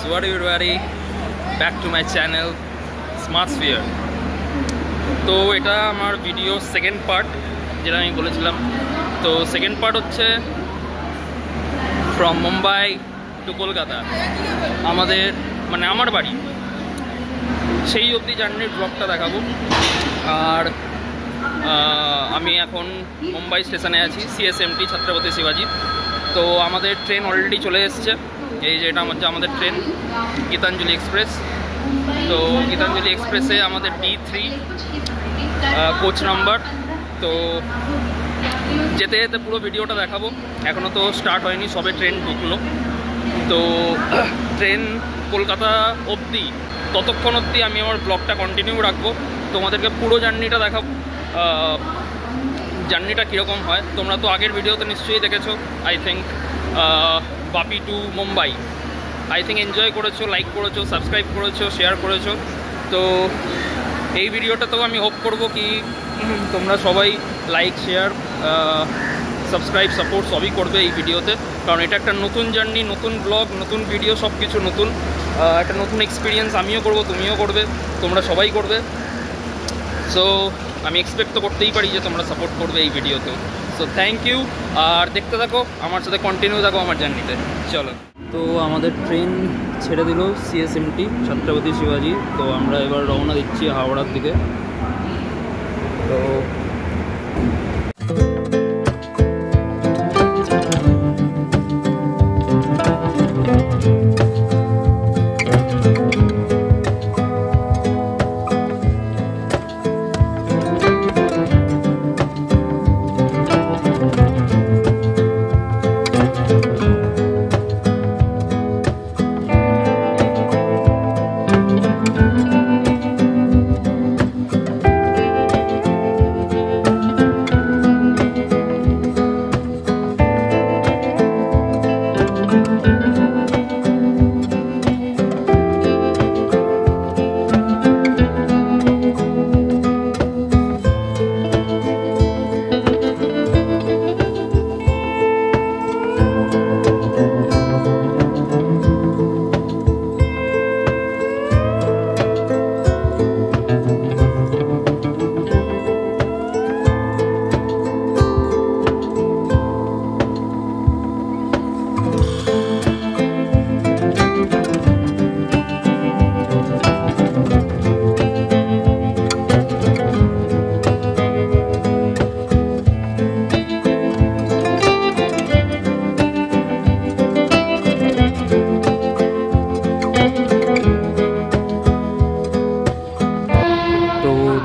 guys, what everybody, back to my channel Smart Sphere. তো এটা আমার ভিডিও সেকেন্ড পার্ট, যেটা আমি বলেছিলাম। তো সেকেন্ড পার্ট হচ্ছে ফ্রম মুম্বাই টু কলকাতা, আমাদের মানে আমার বাড়ি, সেই অবধি জার্নির ব্লগটা দেখাবো। আর আমি এখন মুম্বাই স্টেশনে আছি, সিএসএমটি ছত্রপতি শিবাজি। তো আমাদের ট্রেন অলরেডি চলে এসছে, এই যে এটা হচ্ছে আমাদের ট্রেন গীতাঞ্জলি এক্সপ্রেস। তো গীতাঞ্জলি এক্সপ্রেসে আমাদের D3 কোচ নাম্বার। তো যেতে যেতে পুরো ভিডিওটা দেখাবো, এখনও তো স্টার্ট হয়নি, সবে ট্রেন ঢুকলো। তো ট্রেন কলকাতা অবধি, ততক্ষণ অবধি আমি আমার ব্লগটা কন্টিনিউ রাখবো, তোমাদেরকে পুরো জার্নিটা দেখাবো, জার্নিটা কীরকম হয়। তোমরা তো আগের ভিডিওতে নিশ্চয়ই দেখেছো, I think Bapi to Mumbai, I think enjoy করেছো, লাইক করেছো, সাবস্ক্রাইব করেছো, শেয়ার করেছো। তো এই ভিডিওটাতেও আমি হোপ করবো কি তোমরা সবাই লাইক, শেয়ার, সাবস্ক্রাইব, সাপোর্ট সবই করবে এই ভিডিওতে, কারণ এটা একটা নতুন জার্নি, নতুন ব্লগ, নতুন ভিডিও, সব কিছু নতুন, একটা নতুন এক্সপিরিয়েন্স আমিও করব, তুমিও করবে, তোমরা সবাই করবে। সো আমি এক্সপেক্ট তো করতেই পারি যে তোমরা সাপোর্ট করবে এই ভিডিওতেও। সো থ্যাংক ইউ, আর দেখতে থাকো, আমার সাথে কন্টিনিউ থাকো আমার জার্নিতে। চলো, তো আমাদের ট্রেন ছেড়ে দিল সিএসএমটি ছত্রপতি শিবাজি। তো আমরা এবার রওনা দিচ্ছি হাওড়ার দিকে। তো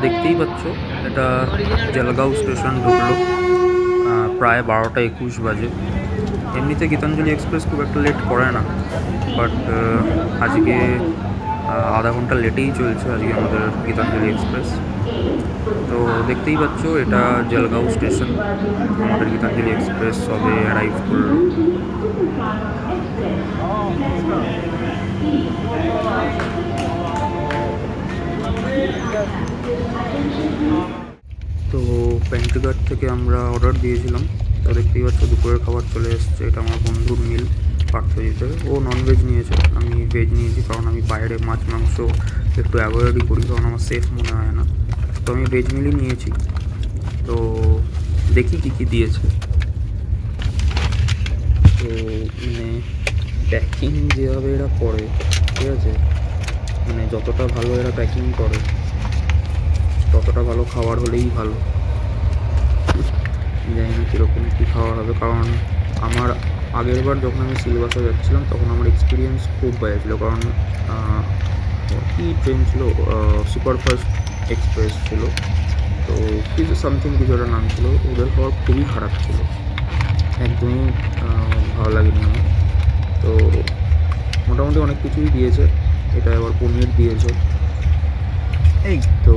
দেখতেই পাচ্ছ, এটা জলগাঁও স্টেশন ঢুকলো, প্রায় 12টা 21 বাজে। এমনিতে গীতাঞ্জলি এক্সপ্রেস খুব একটা লেট করে না, বাট আজকে আধা ঘন্টা লেটেই চলছে আজকে আমাদের গীতাঞ্জলি এক্সপ্রেস। তো দেখতেই পাচ্ছ, এটা জলগাঁও স্টেশন, আমাদের গীতাঞ্জলি এক্সপ্রেস সবে অ্যারাইভ করলো। তো প্যান্ট্রিঘাট থেকে আমরা অর্ডার দিয়েছিলাম। তো দেখতেই পাচ্ছ দুপুরের খাবার চলে এসছে। এটা আমার বন্ধুর মিল পার্থজিতের, ও ননভেজ নিয়েছে, আমি ভেজ নিয়েছি, কারণ আমি বাইরে মাছ মাংস একটু অ্যাভয়েডই করি, কারণ আমার সেফ মনে হয় না। তো আমি ভেজ মিলই নিয়েছি। তো দেখি কী কী দিয়েছে। তো মানে প্যাকিং যেভাবে এরা করে, ঠিক আছে, মানে যতটা ভালো এরা প্যাকিং করে ততটা ভালো খাবার হলেই ভালো। জানি না কীরকম কী খাবার হবে, কারণ আমার আগের বার যখন আমি সিলেবাসে যাচ্ছিলাম তখন আমার এক্সপিরিয়েন্স খুব বাজে ছিল, কারণ কী ট্রেন ছিল, সুপারফাস্ট এক্সপ্রেস ছিল, তো কিছু সামথিং কিছু একটা নাম ছিল, ওদের খাবার খুবই খারাপ ছিল, একদমই ভালো লাগেনি আমার। তো মোটামুটি অনেক কিছুই দিয়েছে, এটা এবার পনির দিয়েছে। এই তো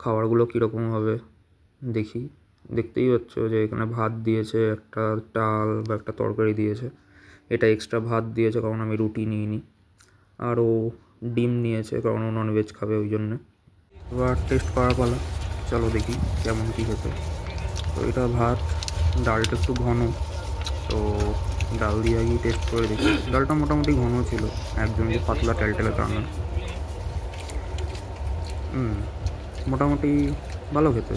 খাবারগুলো কীরকম হবে দেখি। দেখতেই পাচ্ছ যে এখানে ভাত দিয়েছে, একটা ডাল বা একটা তরকারি দিয়েছে, এটা এক্সট্রা ভাত দিয়েছে কারণ আমি রুটি নিইনি, আরও ডিম নিয়েছে কারণ ও ননভেজ খাবে ওই জন্যে। এবার টেস্ট করার পালা, চলো দেখি কেমন কী খেতে। তো এটা ভাত, ডালটা একটু ঘন, তো ডাল দিয়ে গিয়ে টেস্ট করে দেখি। ডালটা মোটামুটি ঘন ছিল, একদম যে পাতলা টেলটেলে তা না। মোটামুটি ভালো খেতে,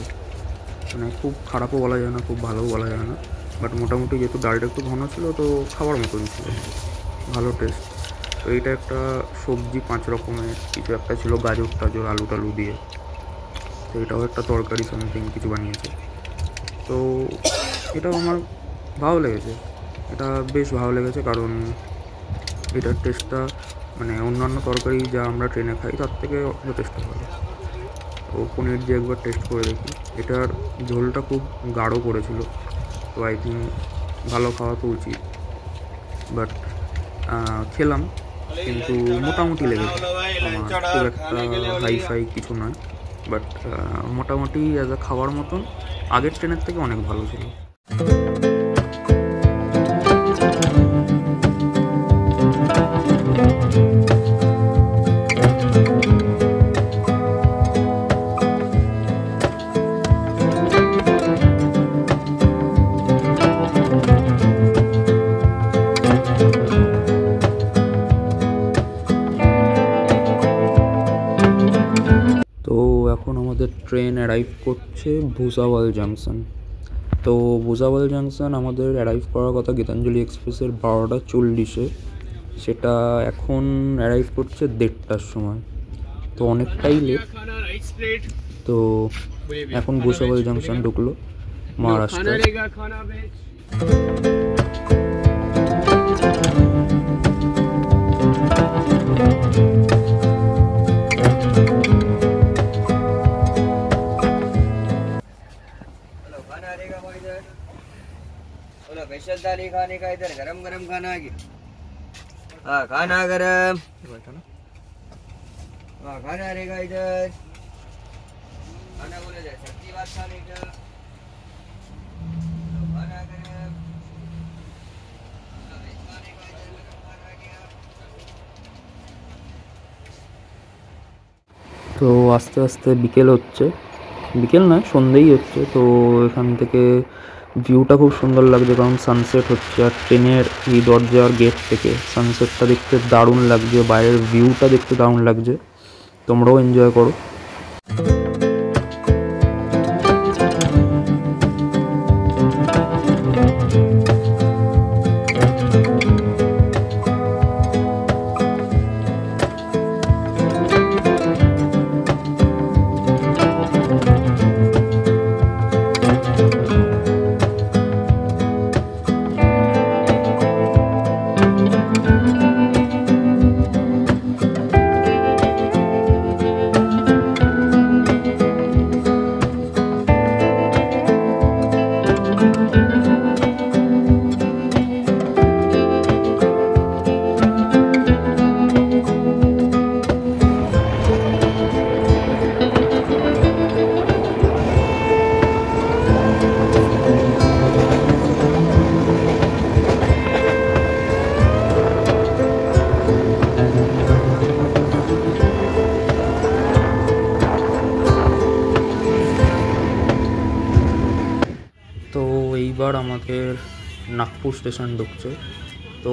মানে খুব খারাপও বলা যায় না, খুব ভালোও বলা যায় না, বাট মোটামুটি যেহেতু ডালটা একটু ঘন ছিল তো খাবার মতন ছিল, ভালো টেস্ট। তো এইটা একটা সবজি 5 রকমের কিছু একটা ছিল, গাজর টাজর আলু টালু দিয়ে, তো এটাও একটা তরকারি সামথিং কিছু বানিয়েছে। তো এটাও আমার ভালো লেগেছে, এটা বেশ ভালো লেগেছে, কারণ এটার টেস্টটা মানে অন্যান্য তরকারি যা আমরা ট্রেনে খাই তার থেকে যথেষ্ট ভালো। তো পনির দিয়ে একবার টেস্ট করে দেখি। এটার ঝোলটা খুব গাঢ় করেছিল, তো আই থিঙ্ক ভালো খাওয়া তো উচিত, বাট খেলাম কিন্তু মোটামুটি লেগেছে আমার, খুব একটা হাই ফাই কিছু নয়, বাট মোটামুটি অ্যাজ আ খাওয়ার মতন আগের ট্রেনের থেকে অনেক ভালো ছিল। তো এখন আমাদের ট্রেন অ্যারাইভ করছে ভুসাওয়াল জাংশন। তো ভুসাওয়াল জাংশন আমাদের অ্যারাইভ করার কথা গীতাঞ্জলি এক্সপ্রেসের 12টা 40-এ, সেটা এখন অ্যারাইভ করছে 1:30টার সময়, তো অনেকটাই লেট। তো এখন ভুসাওয়াল জাংশন ঢুকলো মহারাষ্ট্র। स्पेशल थाली खाने का इधर गरम गरम खाना है। हाँ खाना गरम, हाँ खाना रहेगा इधर, खाना बोले जाए सब्जी बात खाने का, खाना गरम, खाने का इधर गरम खाना गया। তো আস্তে আস্তে বিকেল হচ্ছে, বিকেল নয় সন্ধ্যেই হচ্ছে। তো এখান থেকে ভিউটা খুব সুন্দর লাগছে, কারণ সানসেট হচ্ছে, আর ট্রেনের এই দরজার গেট থেকে সানসেটটা দেখতে দারুণ লাগছে, বাইরের ভিউটা দেখতে দারুণ লাগছে। তোমরাও এনজয় করো। তো এইবার আমাদের নাগপুর স্টেশন ঢুকছে। তো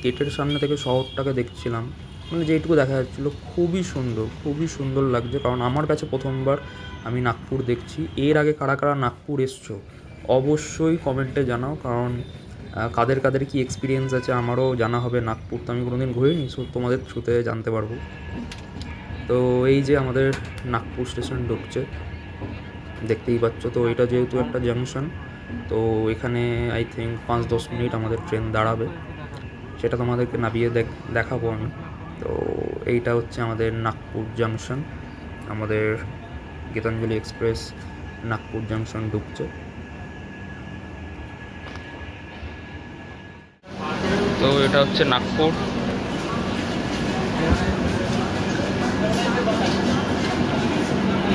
গেটের সামনে থেকে শহরটাকে দেখছিলাম, মানে যেটুকু দেখা যাচ্ছিলো খুবই সুন্দর লাগছে, কারণ আমার কাছে প্রথমবার আমি নাগপুর দেখছি। এর আগে কারা কারা নাগপুর এসছো অবশ্যই কমেন্টে জানাও, কারণ কাদের কাদের কি এক্সপিরিয়েন্স আছে আমারও জানা হবে। নাগপুর তো আমি কোনোদিন ঘুরিনি, সো তোমাদের থ্রুতে জানতে পারবো। তো এই যে আমাদের নাগপুর স্টেশন ঢুকছে, দেখতেই পাচ্ছ। তো এটা যেহেতু একটা জাংশন, তো এখানে আই থিঙ্ক 5-10 মিনিট আমাদের ট্রেন দাঁড়াবে, সেটা তোমাদেরকে নামিয়ে দেখাবো আমি। তো এইটা হচ্ছে আমাদের নাগপুর জাংশন, আমাদের গীতাঞ্জলি এক্সপ্রেস নাগপুর জাংশন ঢুকছে। তো এটা হচ্ছে নাগপুর।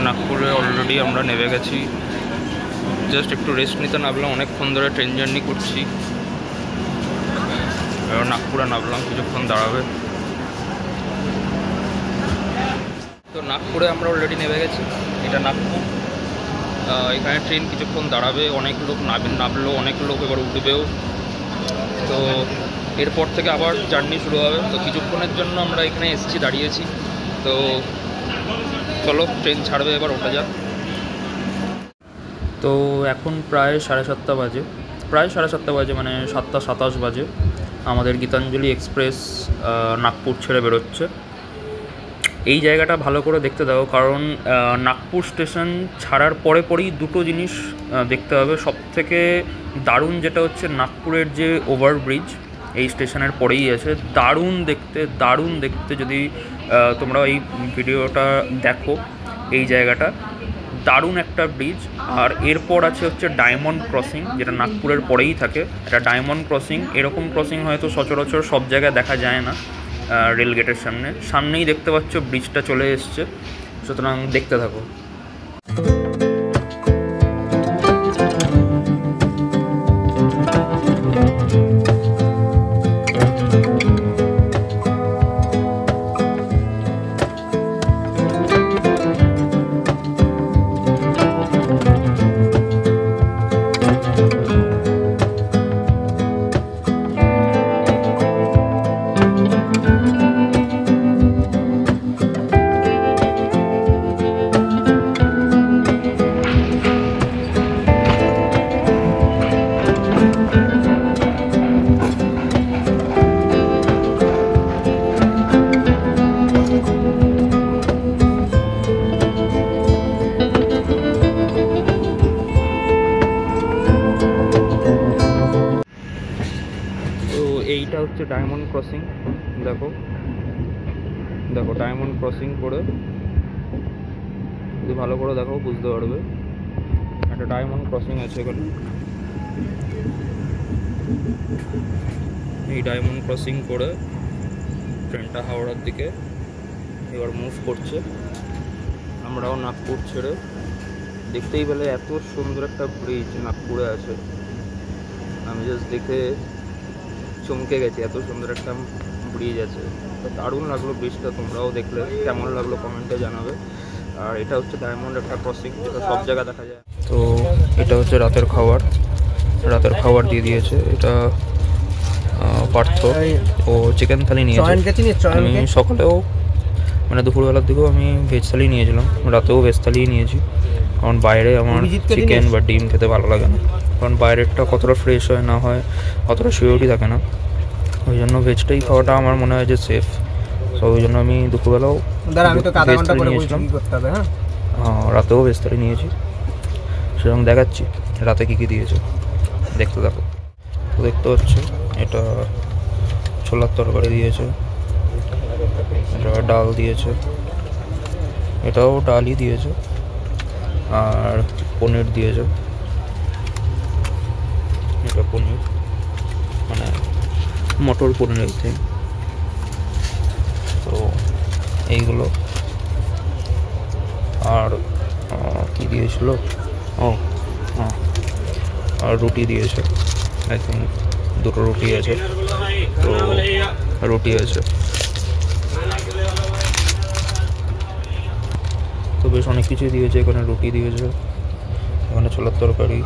নাগপুরে অলরেডি আমরা নেমে গেছি, জাস্ট একটু রেস্ট নিতে নামলাম, অনেকক্ষণ ধরে ট্রেন জার্নি করছি। এবার নাগপুরে নামলাম, কিছুক্ষণ দাঁড়াবে। তো নাগপুরে আমরা অলরেডি নেমে গেছি, এটা নাগপুর। এখানে ট্রেন কিছুক্ষণ দাঁড়াবে, অনেক লোক নামলো, অনেক লোক এবার উঠবেও। তো এরপর থেকে আবার জার্নি শুরু হবে। তো কিছুক্ষণের জন্য আমরা এখানে এসেছি, দাঁড়িয়েছি। তো চলো, ট্রেন ছাড়বে, এবার ওঠা যাক। তো এখন প্রায় 7:30 বাজে, মানে 7:27 বাজে। আমাদের গীতাঞ্জলি এক্সপ্রেস নাগপুর ছেড়ে বেরোচ্ছে। এই জায়গাটা ভালো করে দেখতে দাও, কারণ নাগপুর স্টেশন ছাড়ার পরেই দুটো জিনিস দেখতে হবে। সবথেকে দারুণ যেটা হচ্ছে নাগপুরের যে ওভারব্রিজ, এই স্টেশনের পরেই আছে। দারুণ দেখতে যদি তোমরা এই ভিডিওটা দেখো, এই জায়গাটা দারুণ একটা ব্রিজ। আর এরপর আছে হচ্ছে ডায়মন্ড ক্রসিং, যেটা নাগপুরের পরেই থাকে। এটা ডায়মন্ড ক্রসিং, এরকম ক্রসিং হয়তো সচরাচর সব জায়গায় দেখা যায় না। রেলগেটের সামনেই দেখতে পাচ্ছ ব্রিজটা চলে এসছে, সুতরাং দেখতে থাকো। এইটা হচ্ছে ডায়মন্ড ক্রসিং। দেখো ডায়মন্ড ক্রসিং করে যদি ভালো করে দেখো বুঝতে পারবে, একটা ডায়মন্ড ক্রসিং আছে এখানে। এই ডায়মন্ড ক্রসিং করে ট্রেনটা হাওড়ার দিকে এবার মুভ করছে। আমরাও নাগপুর ছেড়ে, দেখতেই পেলে এত সুন্দর একটা ব্রিজ নাগপুরে আছে। আমি জাস্ট দেখে চমকে গেছি, এত সুন্দর একটা ব্রিজ আছে। তো দারুণ লাগলো ব্রিজটা, তোমরাও দেখলে কেমন লাগলো কমেন্টে জানাবে। আর এটা হচ্ছে ডায়মন্ড একটা ক্রসিং, যেটা সব জায়গায় দেখা যায়। তো এটা হচ্ছে রাতের খাবার দিয়ে দিয়েছে। এটা পার্থ ও চিকেন থালি নিয়েছে। আমি সকালেও মানে দুপুরবেলার দিকেও আমি ভেজ থালি নিয়েছিলাম, রাতেও ভেজ থালি নিয়েছি। কারণ বাইরে আমার চিকেন বা ডিম খেতে ভালো লাগে না, কারণ বাইরেরটা কতটা ফ্রেশ হয় না হয় অতটা সিওরিটি থাকে না। ওই জন্য ভেজটাই খাওয়াটা আমার মনে হয় যে সেফ। তো ওই জন্য আমি দুপুরবেলাও নিয়েছিলাম, রাতেও ভেজ থালি নিয়েছি। সেরকম দেখাচ্ছি রাতে কী কী দিয়েছে, দেখতে থাকো। তো দেখতে পাচ্ছ এটা ছোলার তরকারি দিয়েছে, এটা ডাল দিয়েছে, এটাও ডালই দিয়েছে, আর পনির দিয়েছে। এটা পনির মানে মটর পনির এই থিং। তো এইগুলো আর কি দিয়েছিল, আর রুটি দিয়েছে। আই থিঙ্ক দুটো রুটি আছে, তো রুটি আছে। তো বেশ অনেক কিছুই দিয়েছে এখানে। রুটি দিয়েছে, এখানে ছোলার তরকারি,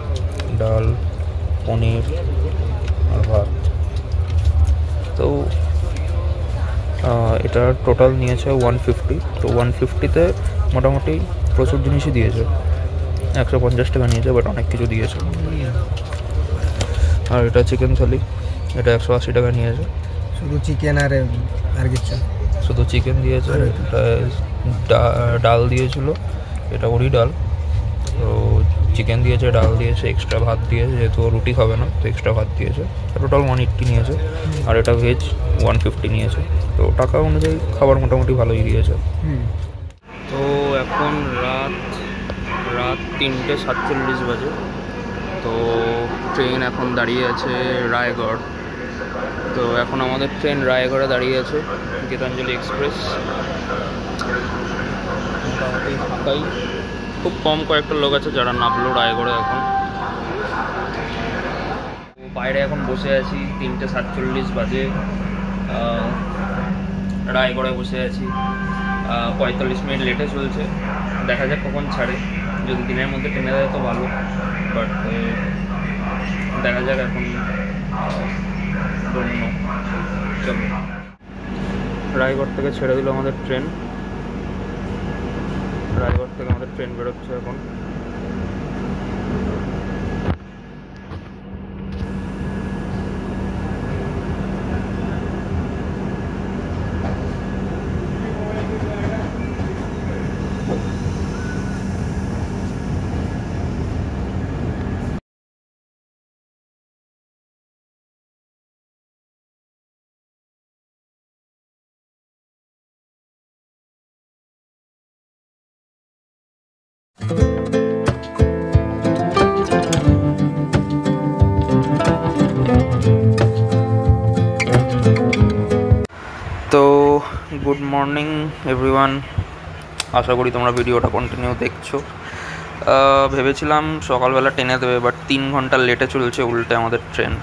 ডাল, পনির আর ভাত। তো এটা টোটাল নিয়েছে 150। তো 150-তে মোটামুটি প্রচুর জিনিসই দিয়েছে। 150 টাকা নিয়েছে, বাট অনেক কিছু দিয়েছে। আর এটা চিকেন থালি, এটা 180 টাকা নিয়েছে। শুধু চিকেন আর কিছু, শুধু চিকেন দিয়েছে। এটা ডাল দিয়েছিল, এটা ওরই ডাল। তো চিকেন দিয়েছে, ডাল দিয়েছে, এক্সট্রা ভাত দিয়েছে, যেহেতু রুটি খাবে না তো এক্সট্রা ভাত দিয়েছে। টোটাল 180 নিয়েছে। আর এটা ভেজ 150 নিয়েছে। তো টাকা অনুযায়ী খাবার মোটামুটি ভালোই দিয়েছে। তো এখন রাত 3:47 বাজে। তো ট্রেন এখন দাঁড়িয়ে আছে রায়গড়। তো এখন আমাদের ট্রেন রায়গড়ে দাঁড়িয়ে আছে, গীতাঞ্জলি এক্সপ্রেস। মোটামুটি ফাঁকাই, খুব কম কয়েকটা লোক আছে যারা নামলো রায়গড়ে এখন। বাইরে এখন বসে আছি, 3:47 বাজে, রায়গড়ে বসে আছি। 45 মিনিট লেটে চলছে, দেখা যাক কখন ছাড়ে। যদি দিনের মধ্যে ট্রেনে দেয় তো ভালো, বাট দেখা যাক এখন রায়গড় থেকে ছেড়ে দিল আমাদের ট্রেন। রায়গড় থেকে আমাদের ট্রেন বেরোচ্ছে এখন। তো গুড মর্নিং এভরিওয়ান, আশা করি তোমরা ভিডিওটা কন্টিনিউ দেখছো। ভেবেছিলাম সকালবেলা ট্রেনে দেবে, বাট 3 ঘন্টা লেটে চলছে উল্টে আমাদের ট্রেন।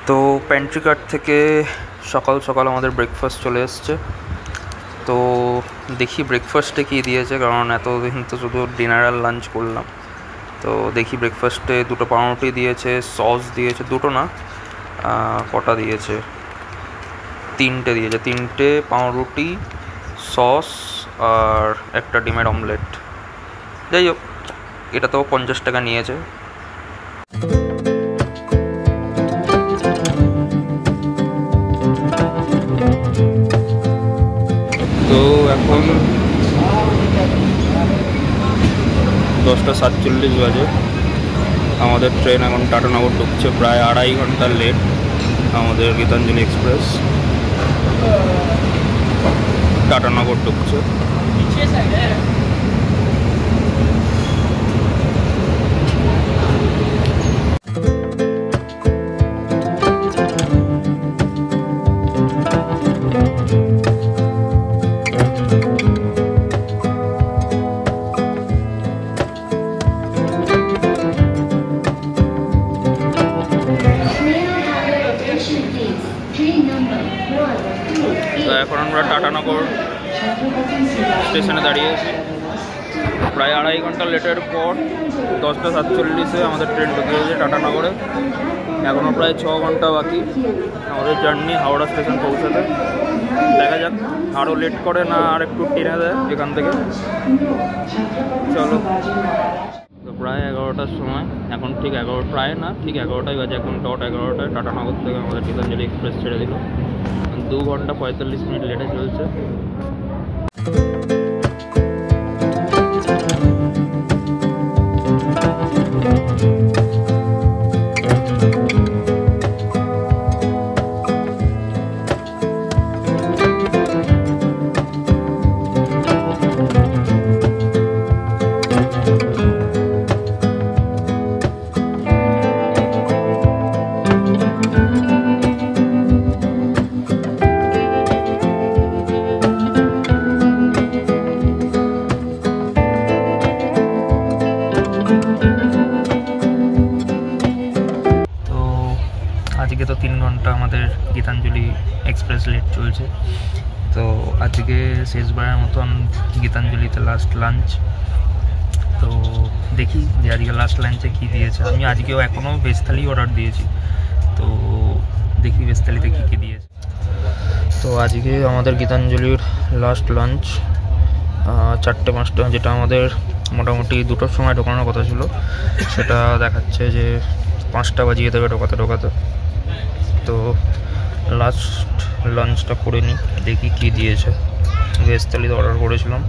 তো প্যান্ট্রি কার্ট থেকে সকাল সকাল আমাদের ব্রেকফাস্ট চলে এসছে। তো দেখি ব্রেকফাস্টে কী দিয়েছে, কারণ এতদিন তো শুধু ডিনার আর লাঞ্চ করলাম। তো দেখি ব্রেকফাস্টে 2টো পাউরুটি দিয়েছে, সস দিয়েছে, 2টো না, কটা দিয়েছে, 3টে দিয়েছে, 3টে পাউরুটি, সস আর একটা ডিমের অমলেট। যাই হোক, এটা তো 50 টাকা নিয়েছে। তো এখন 10:47 বাজে। আমাদের ট্রেন এখন টাটানগর ঢুকছে, প্রায় 2.5 ঘন্টা লেট আমাদের গীতাঞ্জলি এক্সপ্রেস টাটানগর ঢুকছে। তো এখন আমরা টাটানগর স্টেশনে দাঁড়িয়েছি, প্রায় 2.5 ঘন্টা লেটের পর 10:47 আমাদের ট্রেন ঢুকে গেছে টাটানগরে। এখনও প্রায় 6 ঘন্টা বাকি আমাদের জার্নি হাওড়া স্টেশন পৌঁছাতে। দেখা যাক আরও লেট করে না আর একটু টেনে দেয় এখান থেকে। চলো, তো প্রায় 11টার সময়, এখন ঠিক 11, প্রায় না ঠিক 11টাই বাজে, এখন ডট 11টায় টাটানগর থেকে আমাদের গীতাঞ্জলি এক্সপ্রেস ছেড়ে দিল। 2 ঘন্টা 45 মিনিট লেটে চলছে। আজকে তো 3 ঘন্টা আমাদের গীতাঞ্জলি এক্সপ্রেস লেট চলছে। তো আজকে শেষবারের মতন গীতাঞ্জলিতে লাস্ট লাঞ্চ। তো দেখি যে আজকে লাস্ট লাঞ্চে কী দিয়েছে। আমি আজকেও এখনও ভেজ থালি অর্ডার দিয়েছি, তো দেখি ভেজ থালিতে কী কী দিয়েছে। তো আজকে আমাদের গীতাঞ্জলির লাস্ট লাঞ্চ 4টে-5টা, যেটা আমাদের মোটামুটি 2টোর সময় ঢোকানোর কথা ছিল, সেটা দেখাচ্ছে যে 5টা বাজিয়ে দেবে ঢোকাতে। তো লাস্ট লাঞ্চটা করে নিই, দেখি কী দিয়েছে। ভেজ থালিতে অর্ডার করেছিলাম।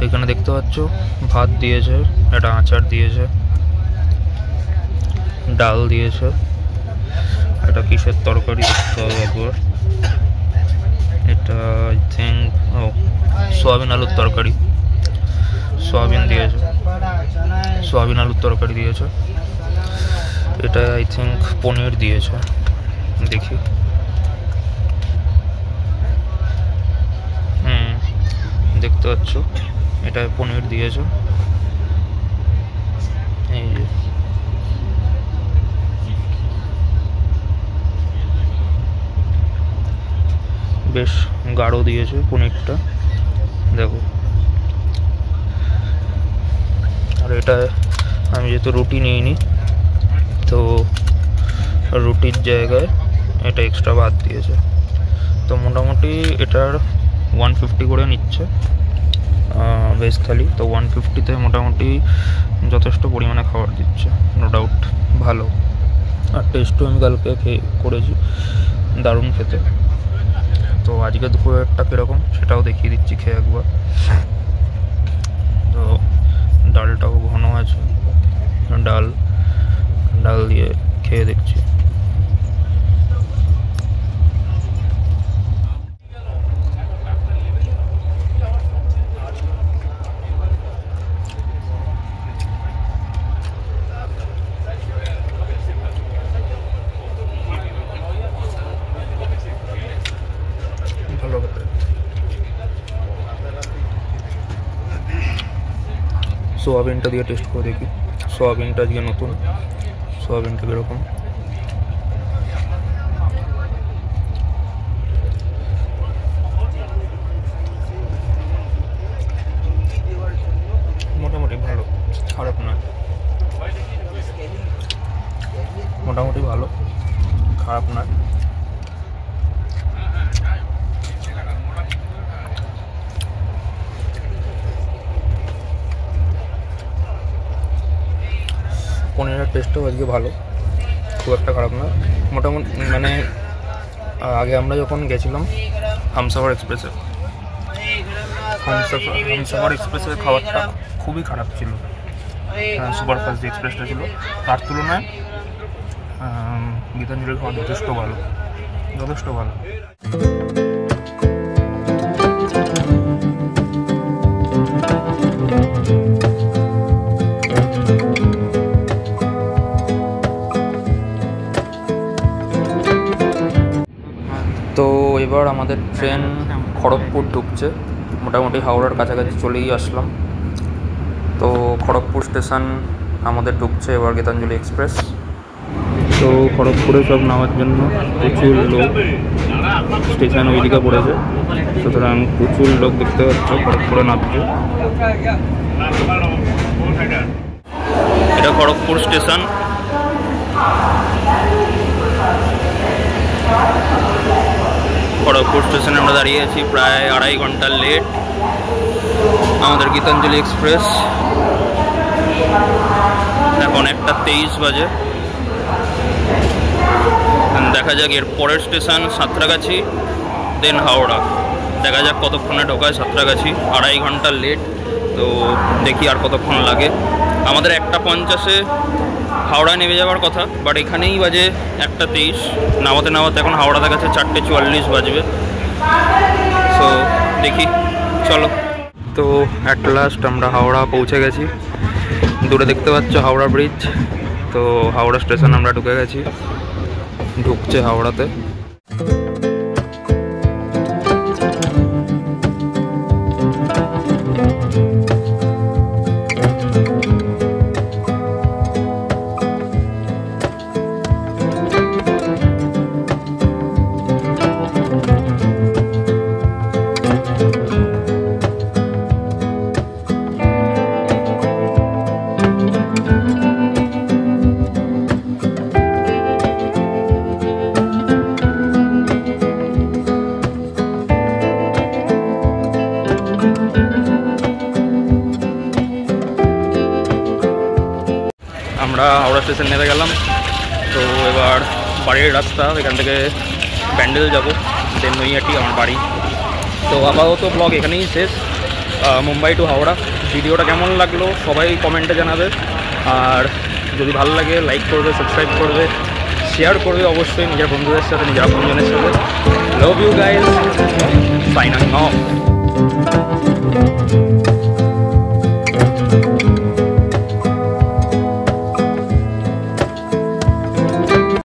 এখানে দেখতে পাচ্ছ ভাত দিয়েছে, একটা আচার দিয়েছে, ডাল দিয়েছে, এটা কিসের তরকারি দেখতে হবে একবার। এটা আই থিঙ্ক সোয়াবিন আলুর তরকারি, সোয়াবিন দিয়েছে। সোয়াবিন আলুর তরকারি দিয়েছে। এটা আই থিঙ্ক পনির দিয়েছে, দেখি। দেখতে পাচ্ছ এটা পনির দিয়েছে। এই যে বেশ গাঢ় দিয়েছে পনিরটা, দেখো। আর এটা আমি যেহেতু রুটি নিইনি, তো রুটির জায়গায় এটা এক্সট্রা ভাত দিয়েছে। তো মোটামুটি এটার 150 করে নিচ্ছে ভেজ থালি। তো 150-তে মোটামুটি যথেষ্ট পরিমাণে খাবার দিচ্ছে, নো ডাউট ভালো। আর টেস্টও আমি কালকে করেছি, দারুণ খেতে। তো আজকে দুপুরেরটা কীরকম সেটাও দেখিয়ে দিচ্ছি খেয়ে একবার। তো ডালটাও ঘন আছে, ডাল দিয়ে খেয়ে দেখছি। ভালো খেতে। সোয়াবিনটা দিয়ে টেস্ট করে দেখি। সোয়াবিনটা আজকে নতুন, সোয়াবিনটা কীরকম। মোটামুটি ভালো, খারাপ নয়। মোটামুটি ভালো, খারাপ নয়। পনিরের টেস্টটাও আজকে ভালো, খুব একটা খারাপ না। মোটামুটি মানে আগে আমরা যখন গেছিলাম হামসাফার এক্সপ্রেসের খাবারটা খুবই খারাপ ছিল। সুপারফাস্ট যে এক্সপ্রেসটা ছিল তার তুলনায় গীতাঞ্জলির খাবার যথেষ্ট ভালো, যথেষ্ট ভালো। তো এবার আমাদের ট্রেন খড়গপুর ঢুকছে, মোটামুটি হাওড়ার কাছাকাছি চলেই আসলাম। তো খড়গপুর স্টেশন আমাদের ঢুকছে এবার গীতাঞ্জলি এক্সপ্রেস। তো খড়গপুরে সব নামার জন্য প্রচুর লোক, স্টেশন ওইদিকে পড়েছে, সুতরাং প্রচুর লোক দেখতে পাচ্ছ খড়গপুরে নামছে। এটা খড়গপুর স্টেশন। খড়গপুর স্টেশনে আমরা দাঁড়িয়ে আছি, প্রায় 2.5 ঘন্টার লেট আমাদের গীতাঞ্জলি এক্সপ্রেস। এখন 1:23 বাজে। দেখা যাক এর পরের স্টেশন সাঁতরাগাছি, দেন হাওড়া। দেখা যাক কতক্ষণে ঢোকায় সাঁতরাগাছি। 2.5 ঘন্টার লেট, তো দেখি আর কতক্ষণ লাগে। আমাদের 1:50-এ হাওড়া নেমে যাওয়ার কথা, বাট এখানেই বাজে 1:23। নামাতে নামাতে এখন হাওড়া দেখাচ্ছে 4:44 বাজবে। সো দেখি, চলো। তো অ্যাট লাস্ট আমরা হাওড়া পৌঁছে গেছি। দূরে দেখতে পাচ্ছ হাওড়া ব্রিজ। তো হাওড়া স্টেশন আমরা ঢুকে গেছি, ঢুকছে হাওড়াতে। আমরা হাওড়া স্টেশন নেমে গেলাম। তো এবার বাড়ির রাস্তা, এখান থেকে ব্যান্ডেল যাব, দেন নৈহাটি আমার বাড়ি। তো আপাতত ব্লগ এখানেই শেষ, মুম্বাই টু হাওড়া। ভিডিওটা কেমন লাগলো সবাই কমেন্টে জানাবে, আর যদি ভালো লাগে লাইক করবে, সাবস্ক্রাইব করবে, শেয়ার করবে অবশ্যই নিজের বন্ধুদের সাথে, নিজের আপনজনের সাথে। Love you guys, signing of.